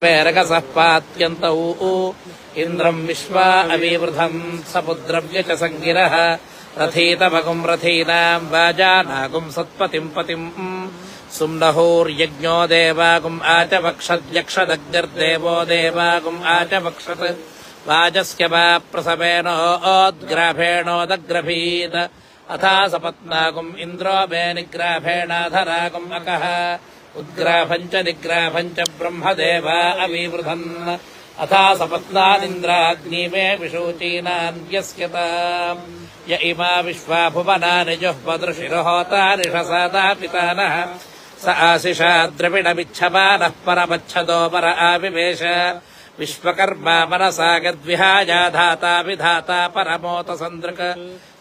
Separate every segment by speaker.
Speaker 1: सर्पेरकसः पात्यन्तौ इन्द्रम् विश्वा अविवृधम् समुद्रव्य च सङ्गिरः रथीतमगुम् रथीनाम् वाजानागुम् सत्पतिम् पतिम् सुम्नहोर्यज्ञो देवागुम् आचवक्षद्यक्षदग्निर्देवो देवागुम् आचवक्षत् वाजस्य वा प्रसवेनोद्ग्राभेणोदग्रभीत् अथा सपत्नागुम् इन्द्रो मे निग्राभेणाधरागुम् अकः उद्ग्राभम् च निग्राभम् च ब्रह्मदेवा अविवृधन् अथा सपत्नादिन्द्राग्नि मे विशूचीनान्यस्यताम् य इमा विश्वा भुवनानि जुह्वदृशिरोहोतानिषसादा पितानः स आशिषा द्रविडमिच्छमानः परमच्छदो पर आविवेश विश्वकर्मा मनसा गद्विहाया धाता विधाता परमोत सन्दृक्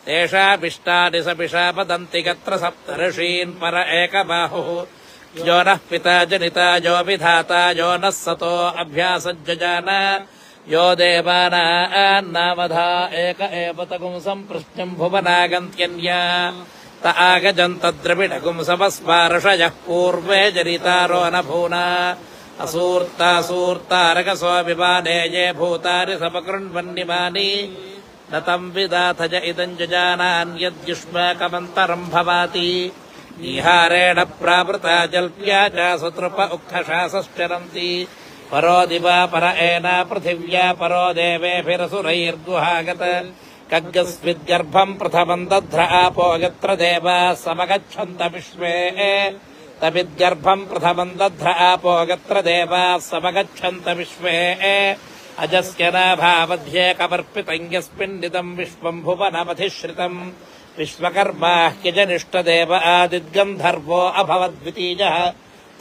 Speaker 1: तेषामिष्टानि सपिषा वदन्ति गत्र सप्तर्षीन् पर एकबाहुः यो नः पिता जनिता यो विधाता यो नः सतो अभ्यासज्जजान यो देवानान्नामधा एक एव तगुम् सम्पृष्ट्यम् भुवनागन्त्यन्या त आगजन्तद्रविडगुम् समस्पार्षयः पूर्वे जनितारो न भूना असूर्तासूर्तारकसो विमाने ये भूतानि समकृण्वन्निमानि न तम् विदाथज इदम् जजानान्यद्युष्माकमन्तरम् भवाति निहारेण प्रावृता जल्प्या च सुतृप उक्थशासश्चरन्ति परो दिवा पर एना पृथिव्या परो देवेभिरसुरैर्गुहागत कग्गस्विद्गर्भम् प्रथमम् दध्र आपो यत्र देवाः समगच्छन्त विश्वे तविद्गर्भम् प्रथमम् दध्र आपो यत्र देवाः समगच्छन्त विश्वे अजस्य नाभावध्येकमर्पितम् यस्मिन्निदम् विश्वम् भुवनमधिश्रितम् विश्वकर्मा ह्यजनिष्टदेव आदिद्गन्धर्वो अभवद्वितीयः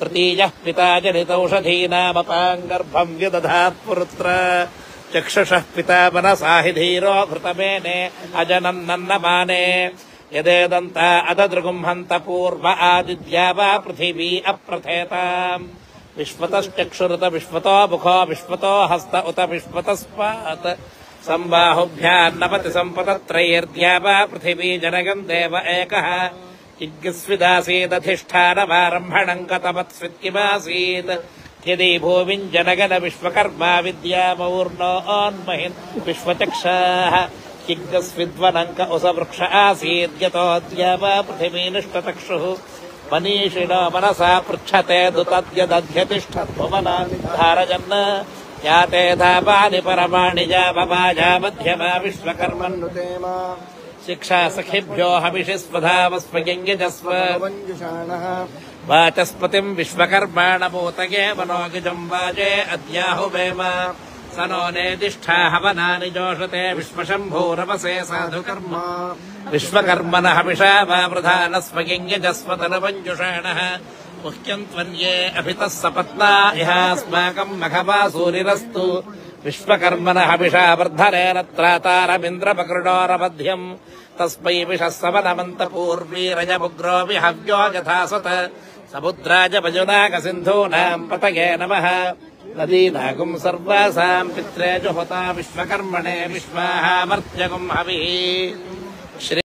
Speaker 1: तृतीयः पिता जनितौषधीनामपाम् गर्भम् व्यदधात् पुरुत्र चक्षुषः पिता मनसा हि धीरो घृतमेने अजनन्नन्नमाने यदेदन्ता अददृगुम् हन्त पूर्व आदिद्या वा पृथिवी अप्रथेताम् विश्वतश्चक्षुरुत विश्वतो मुखो विश्वतो हस्त उत विश्वतस्पात् सम्बाहुभ्यान्नपति सम्पतत्रयैर्द्या वा पृथिवी जनगम् देव एकः यज्ञस्विदासीदधिष्ठानमारम्भणम् कतमत्स्वित्किमासीत् यदि भूमिम् जनगन विश्वकर्मा विद्यामौर्णोन्महिन् विश्वचक्षाः यज्ञस्विद्वनम् क उसवृक्ष आसीद्यतोऽद्या वा पृथिवीनिष्टचक्षुः मनीषिणो मनसा पृच्छते दुतद्यदध्यतिष्ठद्भुवनानि धारजन् याते धावानि परमाणि जाववाजा मध्यमा विश्वकर्मन्नुतेम शिक्षा सखिभ्यो हविषि स्वधावस्वयञ्जस्व वाचस्पतिम् विश्वकर्माणमूतये मनोगिजम् वाजे अद्याहुवेम स नो नेदिष्ठा हवनानि जोषते विश्वशम्भूरवसे साधुकर्म विश्वकर्मण हविषा वा वृधानस्वयञ्जस्व तनुमञ्जुषाणः मुह्यम् त्वन्ये अभितः सपत्ना इहास्माकम् मघवा सूरिरस्तु विश्वकर्मण हविषा वर्धनेन त्रातारमिन्द्रपकृणोरमध्यम् तस्मै विषः समनमन्तपूर्वीरजमुग्रो विहव्यो यथासत समुद्राज पजुनाकसिन्धूनाम् पतये नमः नदीनागुम् सर्वासाम् पित्रे जुहोता विश्वकर्मणे विश्वाहामर्त्यगुम् हविः।